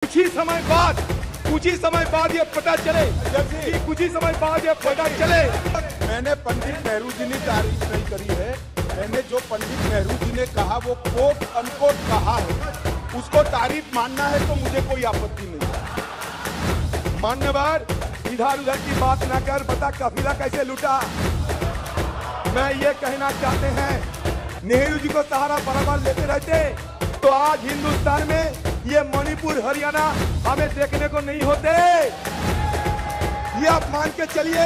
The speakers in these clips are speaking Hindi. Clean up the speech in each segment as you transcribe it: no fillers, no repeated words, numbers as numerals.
कुछ ही समय बाद ये पता चले मैंने पंडित नेहरू जी ने तारीफ नहीं करी है। मैंने जो पंडित नेहरू जी ने कहा वो कोट अनकोट कहा है, उसको तारीफ मानना है तो मुझे कोई आपत्ति नहीं है। मान्यवर, इधर उधर की बात ना कर, बता काफिला कैसे लूटा। मैं ये कहना चाहते हैं, नेहरू जी को सहारा बराबर लेते रहते तो आज हिंदुस्तान में ये मणिपुर हरियाणा हमें देखने को नहीं होते। ये आप मान के चलिए।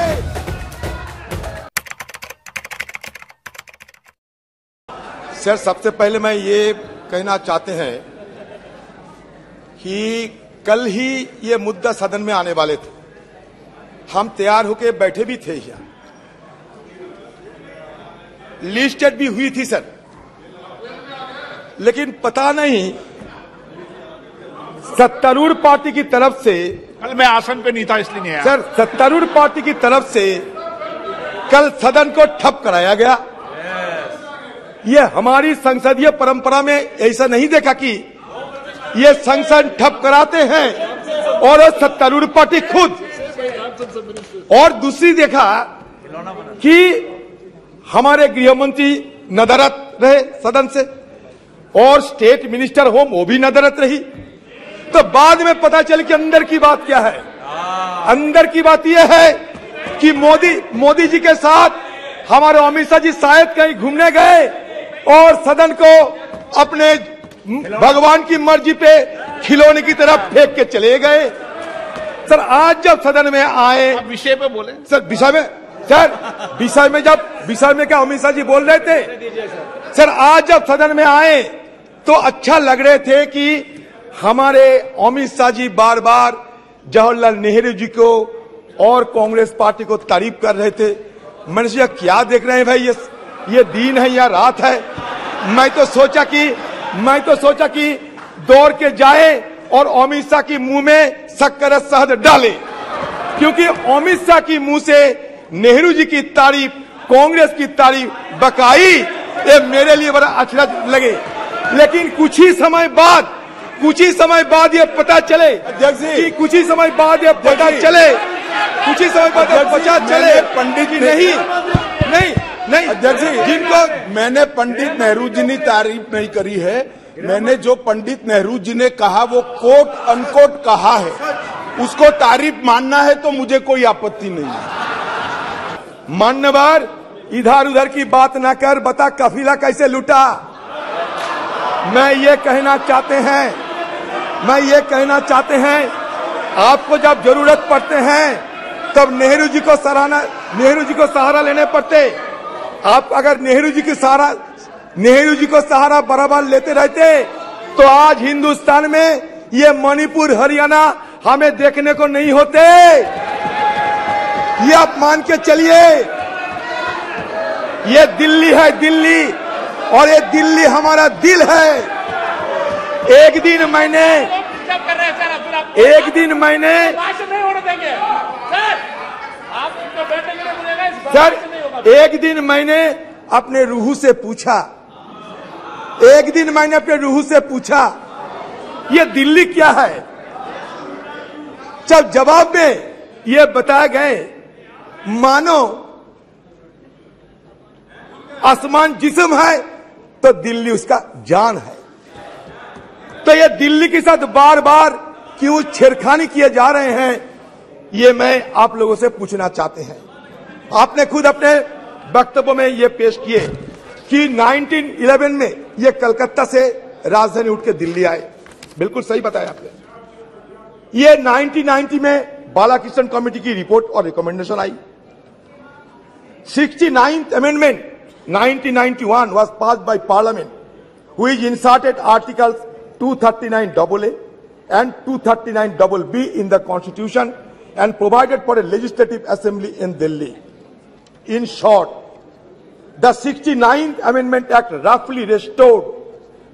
सर, सबसे पहले मैं ये कहना चाहते हैं कि कल ही ये मुद्दा सदन में आने वाले थे। हम तैयार होके बैठे भी थे यहाँ, लिस्टेड भी हुई थी सर, लेकिन पता नहीं सत्तारूढ़ पार्टी की तरफ से, कल मैं आसन पे नहीं था इसलिए नहीं आया सर, सत्तारूढ़ पार्टी की तरफ से कल सदन को ठप कराया गया। ये हमारी संसदीय परंपरा में ऐसा नहीं देखा कि ये संसद ठप कराते हैं और सत्तारूढ़ पार्टी खुद। और दूसरी देखा कि हमारे गृह मंत्री नदारत रहे सदन से और स्टेट मिनिस्टर होम वो भी नदारत रही। तो बाद में पता चल कि अंदर की बात क्या है। अंदर की बात यह है कि मोदी जी के साथ हमारे अमित शाह जी शायद कहीं घूमने गए और सदन को अपने भगवान की मर्जी पे खिलौने की तरफ फेंक के चले गए। सर, आज जब सदन में आए, विषय पे बोले सर, विषय में क्या अमित शाह जी बोल रहे थे। सर, आज जब सदन में आए तो अच्छा लग रहे थे कि हमारे अमित शाह जी बार बार जवाहरलाल नेहरू जी को और कांग्रेस पार्टी को तारीफ कर रहे थे। मैंने सोचा क्या देख रहे हैं भाई, ये दिन है या रात है। मैं तो सोचा कि दौड़ के जाए और अमित शाह की मुंह में शक्कर शहद डाले, क्योंकि अमित शाह की मुंह से नेहरू जी की तारीफ, कांग्रेस की तारीफ बकाई, ये मेरे लिए बड़ा अच्छा लगे। लेकिन कुछ ही समय बाद ये पता चले कि पंडित जी नहीं अध्यक्ष जी, जिनको मैंने पंडित नेहरू जी ने तारीफ नहीं करी है। मैंने जो पंडित नेहरू जी ने कहा वो कोट अनकोट कहा है, उसको तारीफ मानना है तो मुझे कोई आपत्ति नहीं है। मान्यवर, इधर उधर की बात ना कर, बता काफिला कैसे लूटा। मैं ये कहना चाहते हैं, आपको जब जरूरत पड़ते हैं तब नेहरू जी को सहारा लेने पड़ते। आप अगर नेहरू जी को सहारा बराबर लेते रहते तो आज हिंदुस्तान में ये मणिपुर हरियाणा हमें देखने को नहीं होते। ये आप मान के चलिए। ये दिल्ली है, दिल्ली, और ये दिल्ली हमारा दिल है। एक दिन मैंने अपने रूह से पूछा, ये दिल्ली क्या है। जब जवाब में ये बताए गए मानो आसमान जिस्म है तो दिल्ली उसका जान है। तो ये दिल्ली के साथ बार बार क्यों छेड़खानी किए जा रहे हैं, ये मैं आप लोगों से पूछना चाहते हैं। आपने खुद अपने वक्तव्य में ये पेश किए कि 1911 में ये कलकत्ता से राजधानी उठ के दिल्ली आए। बिल्कुल सही बताया आपने। ये 1990 में बालाकृष्ण कमेटी की रिपोर्ट और recommendation I. 69th amendment 1991 was passed by Parliament, which inserted Articles 239AA and 239BB in the Constitution and provided for a legislative assembly in Delhi. In short, the 69th Amendment Act roughly restored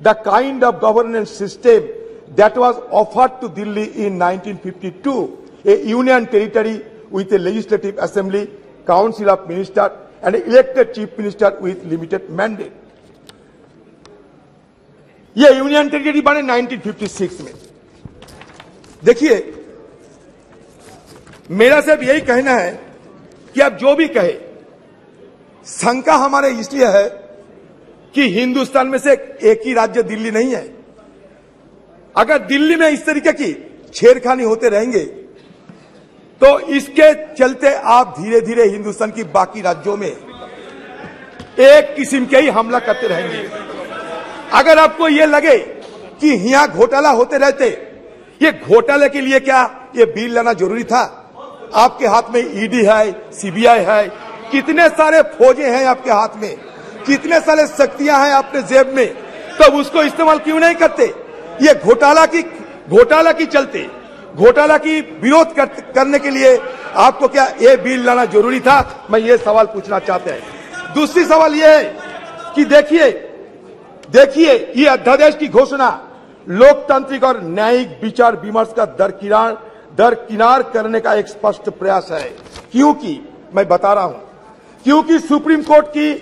the kind of governance system that was offered to Delhi in 1952, a union territory with a legislative assembly, council of ministers, and an elected chief minister with limited mandate. ये यूनियन टेरिटरी बने 1956 में। देखिए, मेरा सिर्फ यही कहना है कि आप जो भी कहे, शंका हमारे इसलिए है कि हिंदुस्तान में से एक ही राज्य दिल्ली नहीं है। अगर दिल्ली में इस तरीके की छेड़खानी होते रहेंगे तो इसके चलते आप धीरे धीरे हिंदुस्तान की बाकी राज्यों में एक किस्म के ही हमला करते रहेंगे। अगर आपको यह लगे कि यहां घोटाला होते रहते, ये घोटाले के लिए क्या ये बिल लाना जरूरी था? आपके हाथ में ईडी है, सीबीआई है, कितने सारे फौजें हैं आपके हाथ में, कितने सारे शक्तियां हैं अपने जेब में, तब उसको इस्तेमाल क्यों नहीं करते? ये घोटाला की चलते, घोटाला की विरोध करने के लिए आपको क्या ये बिल लाना जरूरी था? मैं ये सवाल पूछना चाहते हैं। दूसरी सवाल ये है कि देखिए ये अध्यादेश की घोषणा लोकतांत्रिक और न्यायिक विचार विमर्श का दरकिनार करने का एक स्पष्ट प्रयास है। क्योंकि मैं बता रहा हूं, क्योंकि सुप्रीम कोर्ट की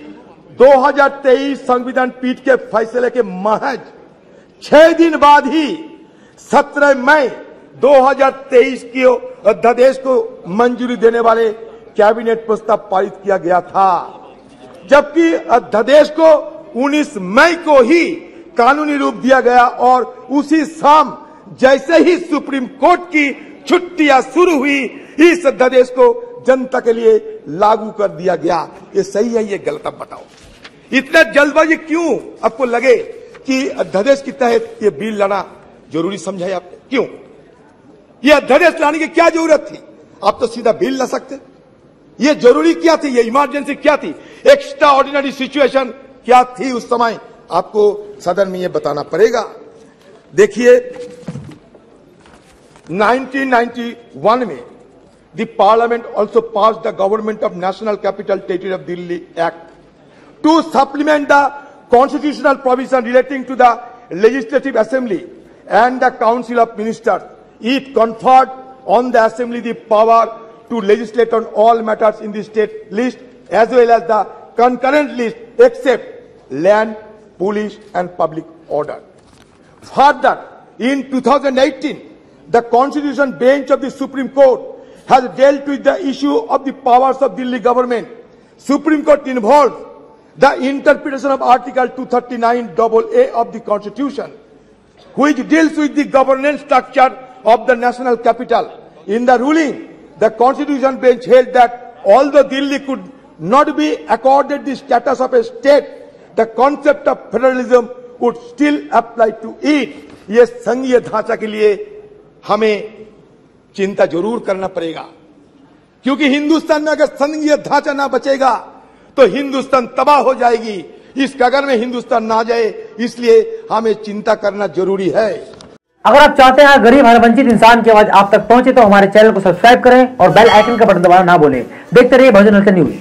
2023 संविधान पीठ के फैसले के महज 6 दिन बाद ही 17 मई 2023 के अध्यादेश को मंजूरी देने वाले कैबिनेट प्रस्ताव पारित किया गया था, जबकि अध्यादेश को 19 मई को ही कानूनी रूप दिया गया और उसी शाम जैसे ही सुप्रीम कोर्ट की छुट्टियां शुरू हुई, इस अध्यादेश को जनता के लिए लागू कर दिया गया। ये सही है, ये गलत? अब बताओ, इतना जल्दबाजी क्यों आपको लगे कि अध्यादेश के तहत ये बिल लाना जरूरी समझा है आपने? क्यों ये अध्यादेश लाने की क्या जरूरत थी? आप तो सीधा बिल ला सकते। ये जरूरी क्या थी? ये इमरजेंसी क्या थी? एक्स्ट्रा ऑर्डिनरी सिचुएशन क्या थी उस समय? आपको सदन में ये बताना पड़ेगा। देखिए, 1991 में the parliament also pass the government of national capital territory of Delhi act to supplement the constitutional provision relating to the legislative assembly and the Council of Ministers. It conferred on the Assembly the power to legislate on all matters in the state list as well as the concurrent list except land, police and public order. Further, in 2018, the Constitution Bench of the Supreme Court has dealt with the issue of the powers of Delhi government. Supreme Court involved the interpretation of Article 239AA of the Constitution, which deals with the governance structure of the national capital. In the ruling, the Constitution Bench held that although Delhi could not be accorded the status of a state, the concept of federalism would still apply to it. ये संघीय ढांचा के लिए हमें चिंता जरूर करना पड़ेगा, क्योंकि हिंदुस्तान में अगर संघीय ढांचा ना बचेगा तो हिंदुस्तान तबाह हो जाएगी। इस कगर में हिंदुस्तान ना जाए, इसलिए हमें चिंता करना जरूरी है। अगर आप चाहते हैं गरीब हर वंचित इंसान की आवाज आप तक पहुंचे तो हमारे चैनल को सब्सक्राइब करें और बेल आइकन का बटन दबाना ना भूलें। देखते रहिए बहुजन हलचल न्यूज।